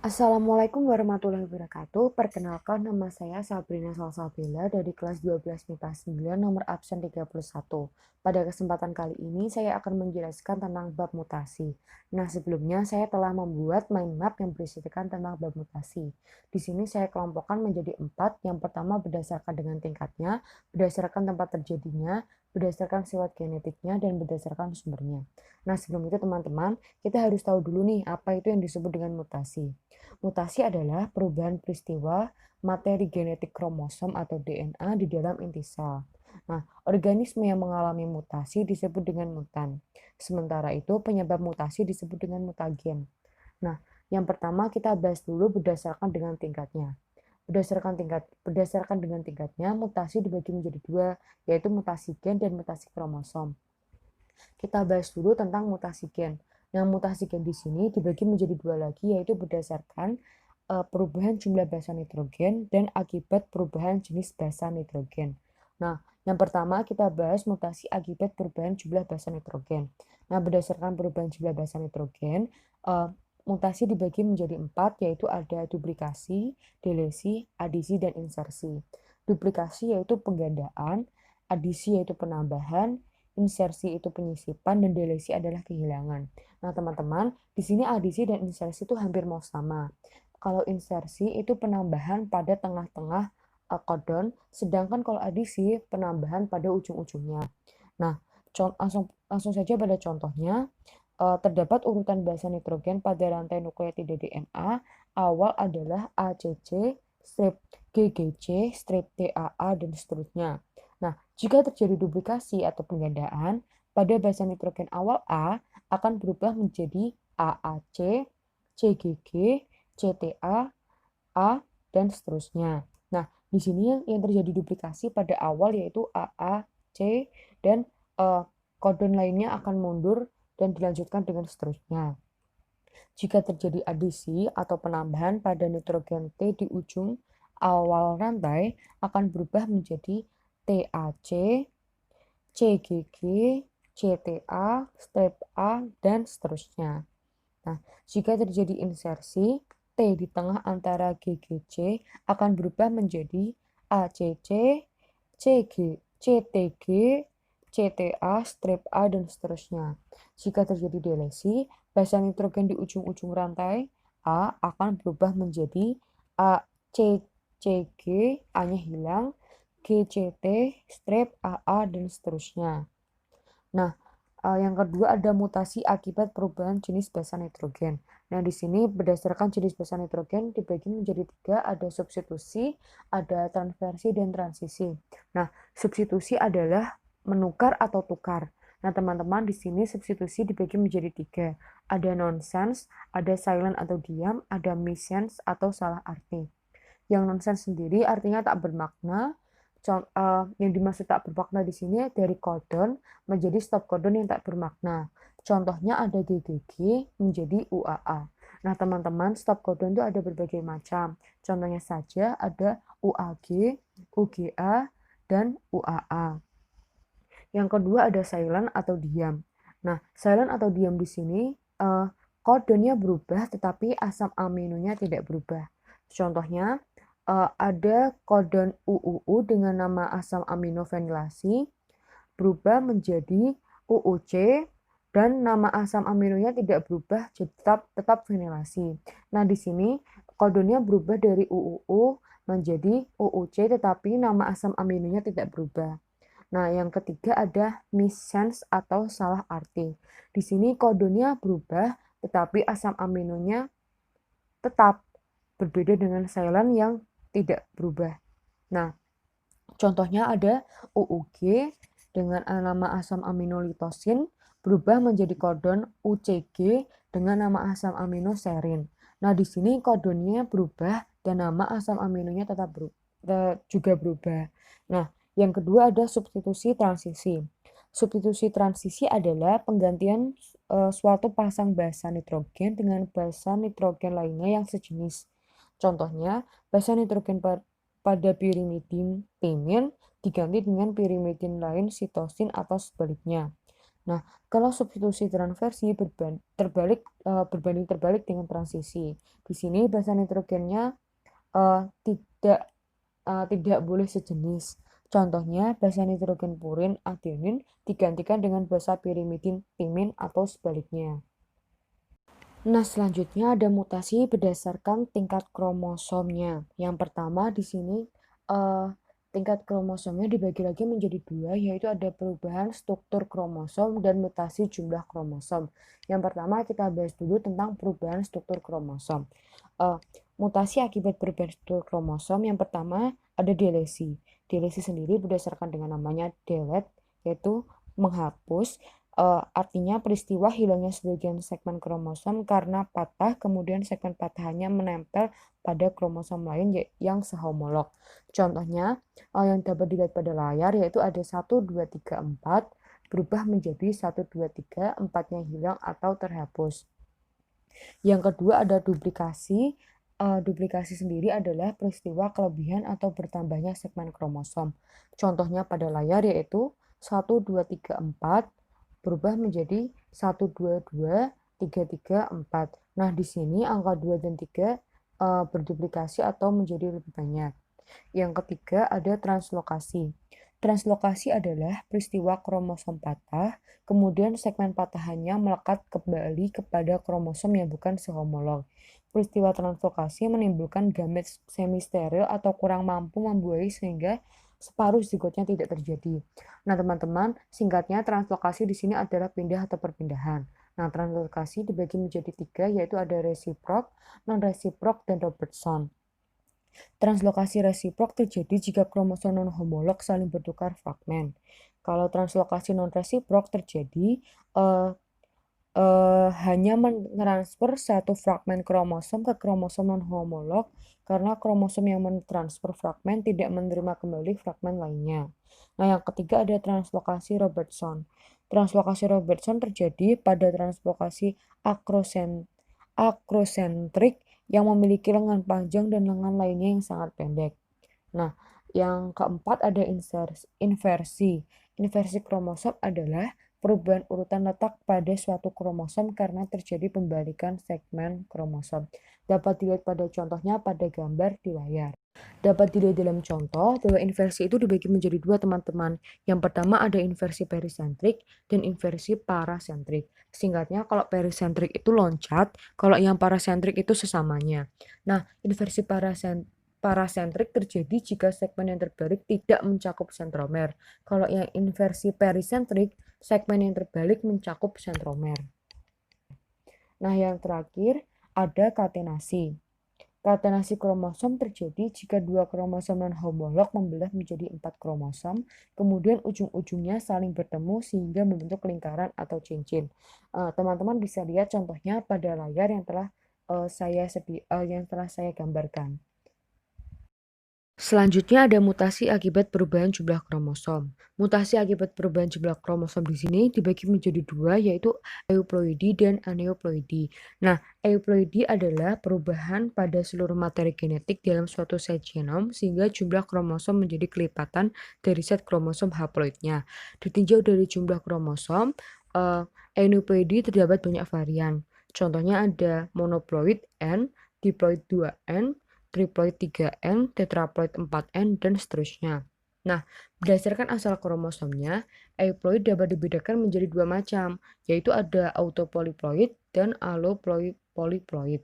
Assalamualaikum warahmatullahi wabarakatuh. Perkenalkan, nama saya Sabrina Salsabila dari kelas 12 MIPA 9 nomor absen 31. Pada kesempatan kali ini saya akan menjelaskan tentang bab mutasi. Nah, sebelumnya saya telah membuat mind map yang berisikan tentang bab mutasi. Di sini saya kelompokkan menjadi 4. Yang pertama berdasarkan dengan tingkatnya, berdasarkan tempat terjadinya, berdasarkan sifat genetiknya, dan berdasarkan sumbernya. Nah, sebelum itu teman-teman, kita harus tahu dulu nih apa itu yang disebut dengan mutasi. Mutasi adalah perubahan peristiwa materi genetik kromosom atau DNA di dalam inti sel. Nah, organisme yang mengalami mutasi disebut dengan mutan. Sementara itu, penyebab mutasi disebut dengan mutagen. Nah, yang pertama kita bahas dulu berdasarkan dengan tingkatnya. Berdasarkan dengan tingkatnya, mutasi dibagi menjadi dua, yaitu mutasi gen dan mutasi kromosom. Kita bahas dulu tentang mutasi gen. Yang mutasi gen di sini dibagi menjadi dua lagi, yaitu berdasarkan perubahan jumlah basa nitrogen dan akibat perubahan jenis basa nitrogen. Nah, yang pertama kita bahas mutasi akibat perubahan jumlah basa nitrogen. Nah, berdasarkan perubahan jumlah basa nitrogen, mutasi dibagi menjadi 4, yaitu ada duplikasi, delesi, adisi, dan insersi. Duplikasi yaitu penggandaan, adisi yaitu penambahan, insersi itu penyisipan, dan delesi adalah kehilangan. Nah, teman-teman, di sini adisi dan insersi itu hampir mau sama. Kalau insersi itu penambahan pada tengah-tengah kodon, sedangkan kalau adisi penambahan pada ujung-ujungnya. Nah, langsung saja pada contohnya. Terdapat urutan basa nitrogen pada rantai nukleotida DNA. Awal adalah ACC, strip GGC, strip TAA, dan seterusnya. Nah, jika terjadi duplikasi atau penggandaan, pada basa nitrogen awal A akan berubah menjadi AAC, CGG, CTA, A, dan seterusnya. Nah, di sini yang terjadi duplikasi pada awal yaitu AA, C, dan kodon lainnya akan mundur dan dilanjutkan dengan seterusnya. Jika terjadi adisi atau penambahan pada nitrogen T di ujung awal rantai akan berubah menjadi TAC, CGG, CTA, strep A, dan seterusnya. Nah, jika terjadi insersi, T di tengah antara GGC akan berubah menjadi ACC, CG, CTG, CTA, strip A, dan seterusnya. Jika terjadi delesi, basa nitrogen di ujung-ujung rantai A akan berubah menjadi ACCG, A-nya hilang, GCT, strip AA, dan seterusnya. Nah, yang kedua ada mutasi akibat perubahan jenis basa nitrogen. Nah, di sini berdasarkan jenis basa nitrogen dibagi menjadi 3, ada substitusi, ada transversi, dan transisi. Nah, substitusi adalah menukar atau tukar. Nah, teman-teman di sini substitusi dibagi menjadi 3. Ada nonsense, ada silent atau diam, ada missense atau salah arti. Yang nonsense sendiri artinya tak bermakna. Yang dimaksud tak bermakna di sini dari kodon menjadi stop kodon yang tak bermakna. Contohnya ada GGG menjadi UAA. Nah, teman-teman, stop kodon itu ada berbagai macam. Contohnya saja ada UAG, UGA, dan UAA. Yang kedua ada silent atau diam. Nah, silent atau diam di sini kodonnya berubah tetapi asam aminonya tidak berubah. Contohnya ada kodon UUU dengan nama asam amino venilasi berubah menjadi UUC dan nama asam aminonya tidak berubah, jadi tetap venilasi. Nah, di sini kodonnya berubah dari UUU menjadi UUC tetapi nama asam aminonya tidak berubah. Nah, yang ketiga ada missense atau salah arti. Di sini kodonnya berubah tetapi asam aminonya tetap, berbeda dengan silent yang tidak berubah. Nah, contohnya ada UUG dengan nama asam amino litosin berubah menjadi kodon UCG dengan nama asam amino serin. Nah, di sini kodonnya berubah dan nama asam aminonya tetap juga berubah. Nah, yang kedua ada substitusi transisi. Substitusi transisi adalah penggantian suatu pasang basa nitrogen dengan basa nitrogen lainnya yang sejenis. Contohnya, basa nitrogen pada pirimidin timin diganti dengan pirimidin lain sitosin atau sebaliknya. Nah, kalau substitusi transversi berbanding terbalik dengan transisi. Di sini basa nitrogennya tidak boleh sejenis. Contohnya, basa nitrogen purin adenin digantikan dengan basa pirimidin timin atau sebaliknya. Nah, selanjutnya ada mutasi berdasarkan tingkat kromosomnya. Yang pertama di sini tingkat kromosomnya dibagi lagi menjadi dua, yaitu ada perubahan struktur kromosom dan mutasi jumlah kromosom. Yang pertama kita bahas dulu tentang perubahan struktur kromosom. Mutasi akibat perubahan struktur kromosom yang pertama ada delesi. Delesi sendiri berdasarkan dengan namanya delete, yaitu menghapus. Artinya peristiwa hilangnya sebagian segmen kromosom karena patah, kemudian segmen patahannya menempel pada kromosom lain yang sehomolog. Contohnya yang dapat dilihat pada layar yaitu ada 1, 2, 3, 4 berubah menjadi 1, 2, 3, 4-nya hilang atau terhapus. Yang kedua ada duplikasi. Duplikasi sendiri adalah peristiwa kelebihan atau bertambahnya segmen kromosom. Contohnya pada layar yaitu 1, 2, 3, 4 berubah menjadi 1, 2, 2, 3, 3, 4. Nah, di sini angka 2 dan 3 berduplikasi atau menjadi lebih banyak. Yang ketiga ada translokasi. Translokasi adalah peristiwa kromosom patah, kemudian segmen patahannya melekat kembali kepada kromosom yang bukan sehomolog. Peristiwa translokasi menimbulkan gamet semi-steril atau kurang mampu membuahi sehingga separuh zigotnya tidak terjadi. Nah, teman-teman, singkatnya translokasi di sini adalah pindah atau perpindahan. Nah, translokasi dibagi menjadi tiga, yaitu ada resiprok, non-resiprok, dan Robertson. Translokasi resiprok terjadi jika kromosom non-homolog saling bertukar fragmen. Kalau translokasi non-resiprok terjadi hanya mentransfer satu fragmen kromosom ke kromosom non-homolog karena kromosom yang mentransfer fragmen tidak menerima kembali fragmen lainnya. Nah, yang ketiga ada translokasi Robertson. Translokasi Robertson terjadi pada translokasi akrosentrik yang memiliki lengan panjang dan lengan lainnya yang sangat pendek. Nah, yang keempat ada inversi. Inversi kromosom adalah perubahan urutan letak pada suatu kromosom karena terjadi pembalikan segmen kromosom. Dapat dilihat pada contohnya pada gambar di layar. Dapat dilihat dalam contoh bahwa inversi itu dibagi menjadi dua, teman-teman. Yang pertama ada inversi perisentrik dan inversi parasentrik. Singkatnya, kalau perisentrik itu loncat, kalau yang parasentrik itu sesamanya. Nah, inversi parasentrik terjadi jika segmen yang terbalik tidak mencakup sentromer. Kalau yang inversi perisentrik, segmen yang terbalik mencakup sentromer. Nah, yang terakhir ada katenasi. Katenasi kromosom terjadi jika dua kromosom non-homolog membelah menjadi 4 kromosom, kemudian ujung-ujungnya saling bertemu sehingga membentuk lingkaran atau cincin. Teman-teman bisa lihat contohnya pada layar yang telah saya gambarkan. Selanjutnya ada mutasi akibat perubahan jumlah kromosom. Mutasi akibat perubahan jumlah kromosom di sini dibagi menjadi dua, yaitu euploidi dan aneuploidi. Nah, euploidi adalah perubahan pada seluruh materi genetik dalam suatu set genom sehingga jumlah kromosom menjadi kelipatan dari set kromosom haploidnya. Ditinjau dari jumlah kromosom, aneuploidi terdapat banyak varian. Contohnya ada monoploid N, diploid 2N, triploid 3N, tetraploid 4N, dan seterusnya. Nah, berdasarkan asal kromosomnya, euploid dapat dibedakan menjadi dua macam, yaitu ada autopolyploid dan allopolyploid.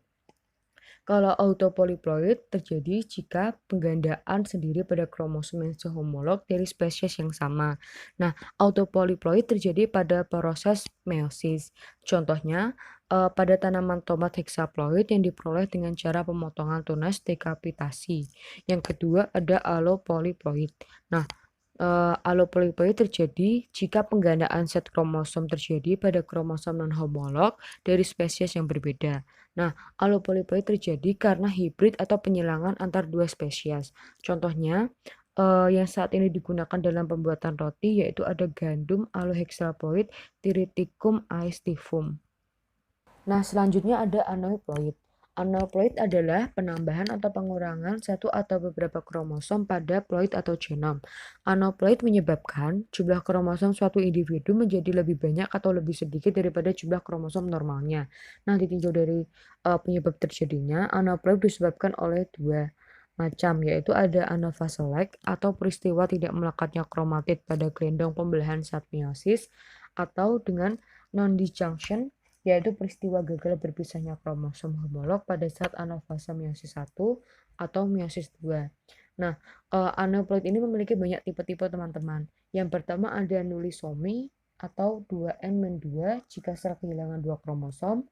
Kalau autopolyploid terjadi jika penggandaan sendiri pada kromosom yang sehomolog dari spesies yang sama. Nah, autopolyploid terjadi pada proses meiosis. Contohnya, pada tanaman tomat hexaploid yang diperoleh dengan cara pemotongan tunas dekapitasi. Yang kedua ada allopolyploid. Nah, allopolyploid terjadi jika penggandaan set kromosom terjadi pada kromosom non-homolog dari spesies yang berbeda. Nah, allopolyploid terjadi karena hibrid atau penyilangan antar dua spesies. Contohnya, yang saat ini digunakan dalam pembuatan roti yaitu ada gandum allohexaploid Thyriticum aestivum. Nah, selanjutnya ada aneuploid. Aneuploid adalah penambahan atau pengurangan satu atau beberapa kromosom pada ploid atau genom. Aneuploid menyebabkan jumlah kromosom suatu individu menjadi lebih banyak atau lebih sedikit daripada jumlah kromosom normalnya. Nah, ditinjau dari penyebab terjadinya, aneuploid disebabkan oleh dua macam, yaitu ada anophaselect atau peristiwa tidak melekatnya kromatid pada gelendong pembelahan saat meiosis, atau dengan non-disjunction, yaitu peristiwa gagal berpisahnya kromosom homolog pada saat anafase meiosis 1 atau meiosis 2. Nah, aneuploid ini memiliki banyak tipe-tipe teman-teman. Yang pertama ada nulisomi atau 2n-2 jika sel kehilangan 2 kromosom.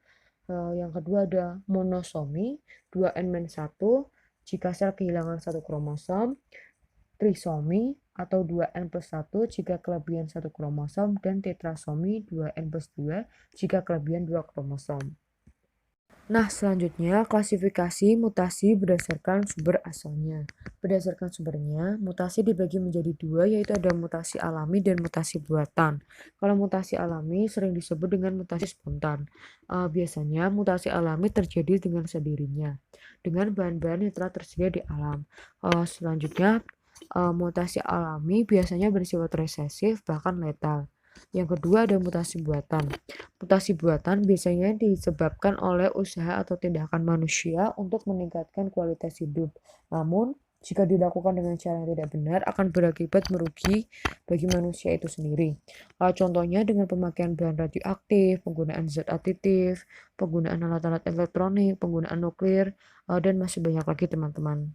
Yang kedua ada monosomi 2n-1 jika sel kehilangan 1 kromosom. Trisomi atau 2n+1 jika kelebihan 1 kromosom, dan tetrasomi 2n+2 jika kelebihan 2 kromosom. Nah, selanjutnya klasifikasi mutasi berdasarkan sumber asalnya. Berdasarkan sumbernya, mutasi dibagi menjadi dua, yaitu ada mutasi alami dan mutasi buatan. Kalau mutasi alami sering disebut dengan mutasi spontan. Biasanya mutasi alami terjadi dengan sendirinya, dengan bahan-bahan yang telah tersedia di alam. Selanjutnya, mutasi alami biasanya bersifat resesif, bahkan letal. Yang kedua ada mutasi buatan. Mutasi buatan biasanya disebabkan oleh usaha atau tindakan manusia untuk meningkatkan kualitas hidup. Namun, jika dilakukan dengan cara yang tidak benar, akan berakibat merugi bagi manusia itu sendiri. Contohnya dengan pemakaian bahan radioaktif, penggunaan zat aditif, penggunaan alat-alat elektronik, penggunaan nuklir, dan masih banyak lagi teman-teman.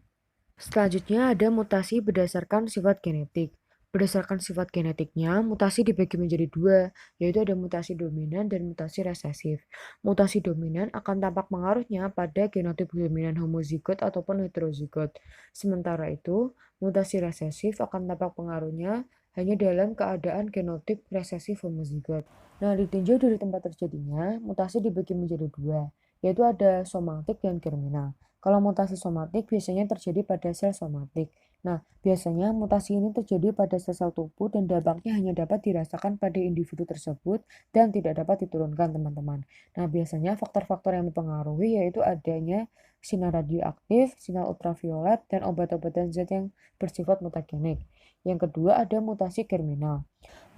Selanjutnya ada mutasi berdasarkan sifat genetik. Berdasarkan sifat genetiknya, mutasi dibagi menjadi dua, yaitu ada mutasi dominan dan mutasi resesif. Mutasi dominan akan tampak pengaruhnya pada genotip dominan homozigot ataupun heterozigot. Sementara itu, mutasi resesif akan tampak pengaruhnya hanya dalam keadaan genotip resesif homozigot. Nah, ditinjau dari tempat terjadinya, mutasi dibagi menjadi dua, yaitu ada somatik dan germinal. Kalau mutasi somatik biasanya terjadi pada sel somatik. Nah, biasanya mutasi ini terjadi pada sel-sel tubuh dan dampaknya hanya dapat dirasakan pada individu tersebut dan tidak dapat diturunkan, teman-teman. Nah, biasanya faktor-faktor yang mempengaruhi yaitu adanya sinar radioaktif, sinar ultraviolet, dan obat-obatan zat yang bersifat mutagenik. Yang kedua ada mutasi germinal.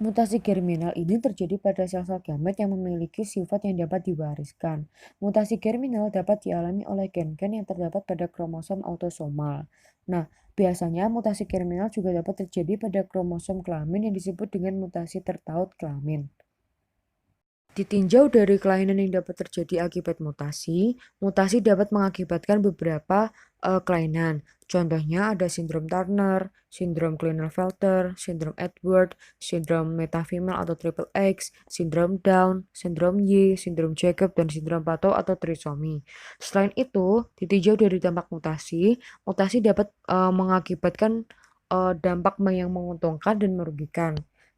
Mutasi germinal ini terjadi pada sel-sel gamet yang memiliki sifat yang dapat diwariskan. Mutasi germinal dapat dialami oleh gen-gen yang terdapat pada kromosom autosomal. Nah, biasanya mutasi germinal juga dapat terjadi pada kromosom kelamin yang disebut dengan mutasi tertaut kelamin. Ditinjau dari kelainan yang dapat terjadi akibat mutasi, mutasi dapat mengakibatkan beberapa kelainan. Contohnya ada sindrom Turner, sindrom Klinefelter, sindrom Edward, sindrom metafemal atau triple X, sindrom Down, sindrom Y, sindrom Jacob, dan sindrom Pato atau trisomi. Selain itu, ditinjau dari dampak mutasi, mutasi dapat mengakibatkan dampak yang menguntungkan dan merugikan.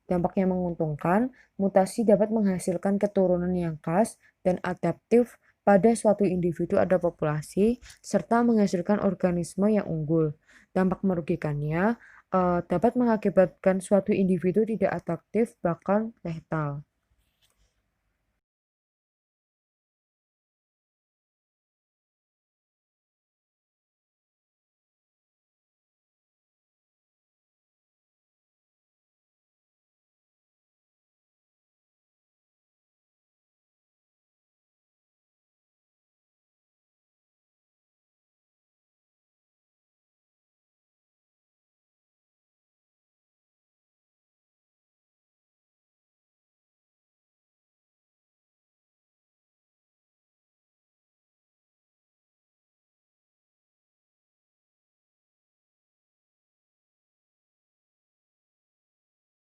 Dampak yang menguntungkan, mutasi dapat menghasilkan keturunan yang khas dan adaptif pada suatu individu atau populasi, serta menghasilkan organisme yang unggul. Dampak merugikannya dapat mengakibatkan suatu individu tidak adaptif, bahkan letal.